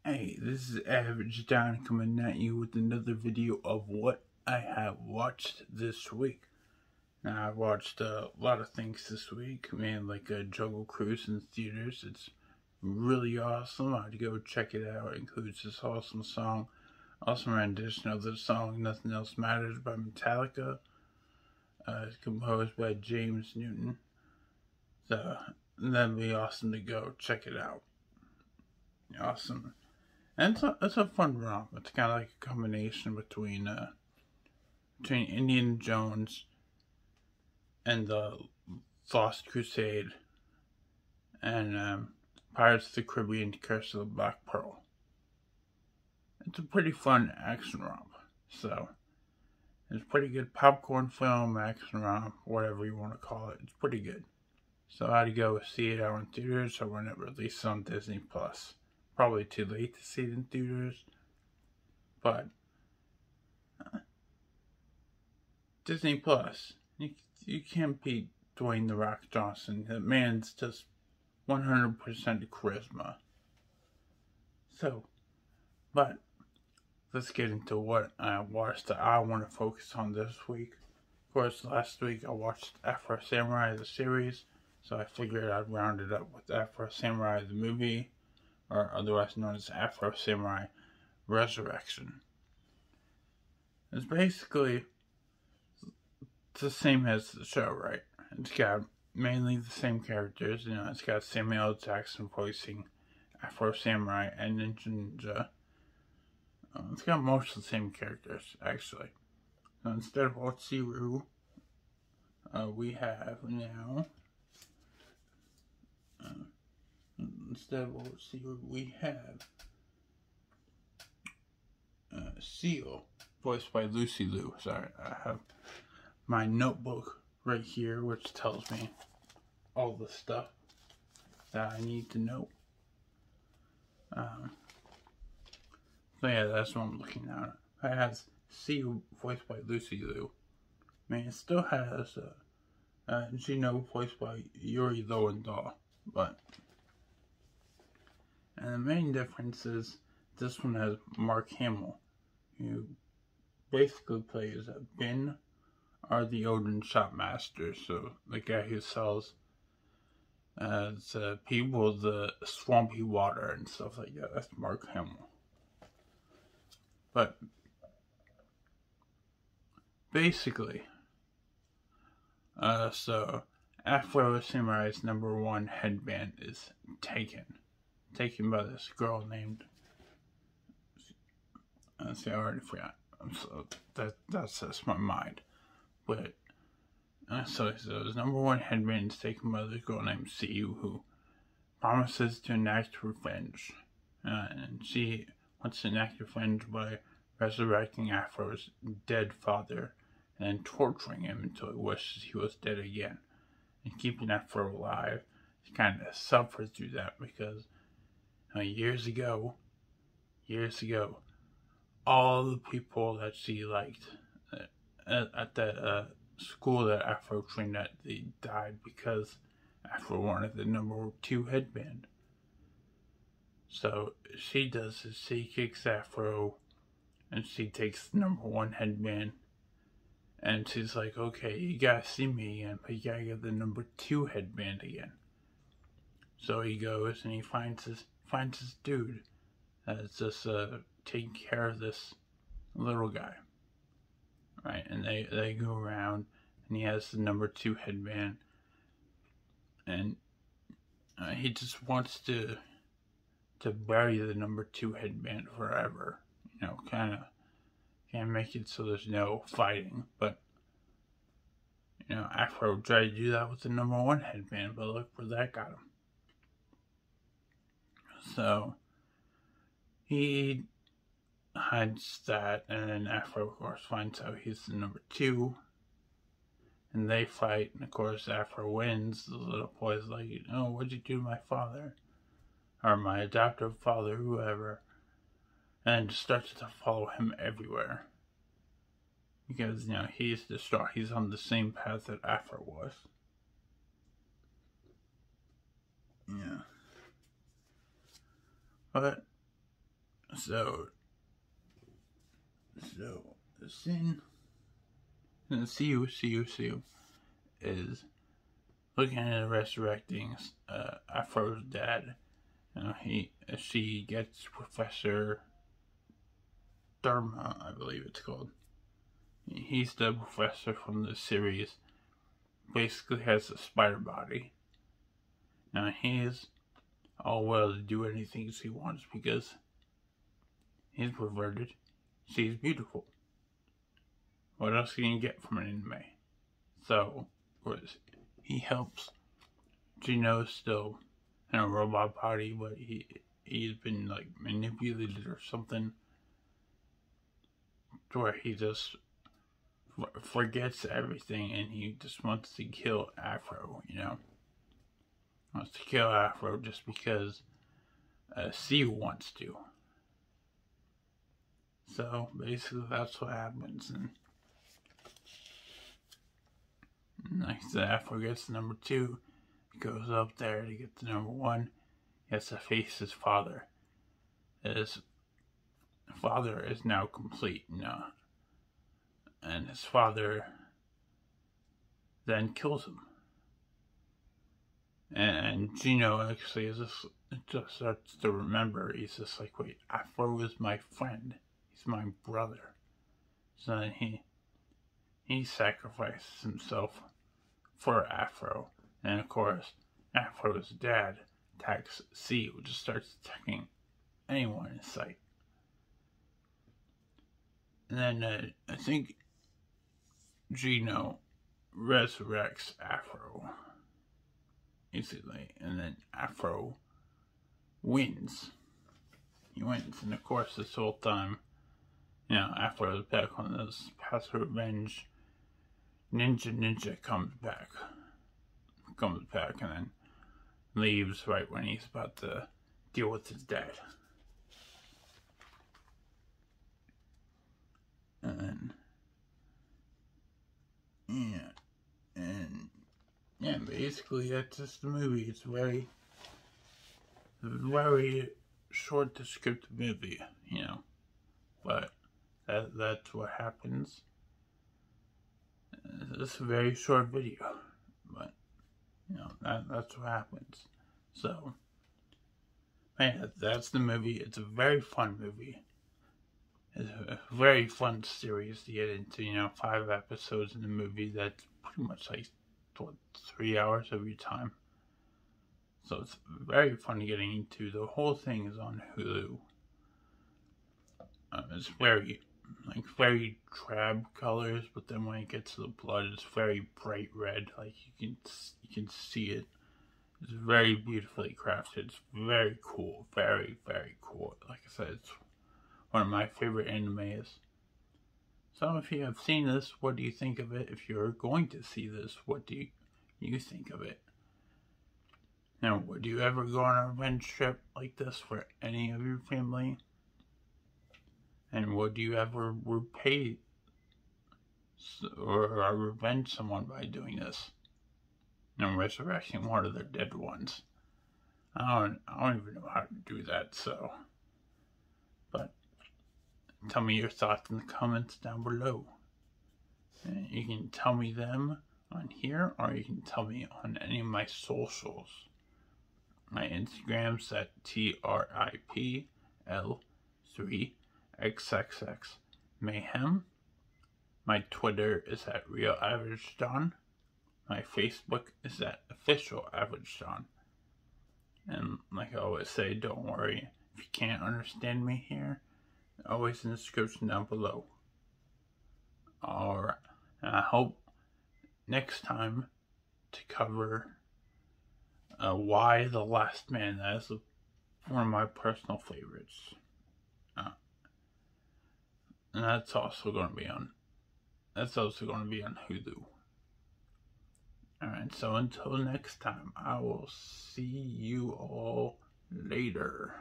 Hey, this is Average Don coming at you with another video of what I have watched this week. Now, I watched a lot of things this week, man, like Jungle Cruise in theaters. It's really awesome. I'd go check it out. It includes this awesome song, awesome rendition of the song Nothing Else Matters by Metallica. It's composed by James Newton. So, that'd be awesome to go check it out. Awesome. And it's a fun romp. It's kind of like a combination between Indiana Jones and the Lost Crusade and Pirates of the Caribbean: Curse of the Black Pearl. It's a pretty fun action romp. So it's a pretty good popcorn film, action romp, whatever you want to call it. It's pretty good. So I had to go see it out in theaters or when it released on Disney Plus. Probably too late to see it in theaters, but Disney Plus, you can't beat Dwayne "The Rock" Johnson. The man's just 100% charisma. So, but let's get into what I watched that I want to focus on this week. Of course, last week I watched Afro Samurai the series, so I figured I'd round it up with Afro Samurai the movie, or otherwise known as Afro Samurai Resurrectiom. It's basically the same as the show, right? It's got mainly the same characters. You know, it's got Samuel L. Jackson voicing Afro Samurai and Ninja. It's got most of the same characters, actually. So instead of Otsiru, we have now... instead of Otsiru, we have Seal, voiced by Lucy Liu. Sorry, I have my notebook right here, which tells me all the stuff that I need to know. So yeah, that's what I'm looking at. It has Seal, voiced by Lucy Liu. I mean, it still has Gino, voiced by Yuri Lowenthal, but... And the main difference is this one has Mark Hamill, who basically plays Ben, or the Odin Shopmaster, so the guy who sells people the swampy water and stuff like that. That's Mark Hamill. But basically, so Afro Samurai's #1 headband is taken by this girl named, see, I already forgot. So that's just my mind. But so his #1 headband is taken by this girl named Siu, who promises to enact revenge, and she wants to enact revenge by resurrecting Afro's dead father and then torturing him until he wishes he was dead again, and keeping Afro alive. He kind of suffers through that because years ago, all the people that she liked at that school that Afro trained at, they died because Afro wanted the #2 headband. So she does is she kicks Afro and she takes the #1 headband, and she's like, okay, you gotta see me again, but you gotta get the #2 headband again. So he goes and he finds this dude that's just taking care of this little guy, right? And they go around, and he has the #2 headband, and he just wants to bury the #2 headband forever. You know, kind of can't make it so there's no fighting, but you know, Afro tried to do that with the #1 headband, but look where that got him. So he hides that, and then Afro, of course, finds out he's the #2, and they fight, and of course Afro wins. The little boy's like, oh, what'd you do to my father? Or my adoptive father, whoever. And just starts to follow him everywhere. Because, you know, he's distraught. He's on the same path that Afro was. Yeah. But So Sin and Siu is looking at resurrecting Afro's dad. She gets Professor Dharma, I believe it's called. He's the professor from the series. Basically has a spider body. Now he's all well to do anything he wants because he's perverted. She's beautiful. What else can you get from an anime? So, he helps. Gino's still in a robot body, but he's been like manipulated or something, to where he just forgets everything and he just wants to kill Afro. Wants to kill Afro just because Siu wants to. So basically, that's what happens. And like I said, Afro gets number 2. He goes up there to get the number 1. He has to face his father. His father is now complete, and his father then kills him. And Gino actually just starts to remember. He's just like, wait, Afro is my friend. He's my brother. So then he sacrifices himself for Afro. And of course, Afro's dad attacks Siu, just starts attacking anyone in sight. And then I think Gino resurrects Afro, basically, and then Afro wins. He wins, and of course, this whole time, Afro is back on this path of revenge. Ninja comes back, and then leaves right when he's about to deal with his dad. And basically that's just the movie. It's very short, descriptive movie, but that's what happens. It's a very short video, but that's what happens. So, man, that's the movie. It's a very fun movie. It's a very fun series to get into. 5 episodes in the movie. That's pretty much like 3 hours of your time. So it's very fun getting into. The whole thing is on Hulu. It's very drab colors, but then when it gets to the blood, it's very bright red. Like you can see it. It's very beautifully crafted. It's very cool. Very, very cool. Like I said, it's one of my favorite animes. So if you have seen this, what do you think of it? If you're going to see this, what do you think of it? Now, would you ever go on a revenge trip like this for any of your family? And would you ever repay or revenge someone by doing this? Resurrecting one of their dead ones. I don't even know how to do that, so. But tell me your thoughts in the comments down below. And you can tell me them on here, or you can tell me on any of my socials. My Instagram's at TRIPL3XXX Mayhem. My Twitter is at RealAverageDon. My Facebook is at OfficialAverageDon. And like I always say, don't worry if you can't understand me here. Always in the description down below. Alright, and I hope next time to cover Why the Last Man. That is one of my personal favorites. And that's also going to be on Hulu. Alright, so until next time, I will see you all later.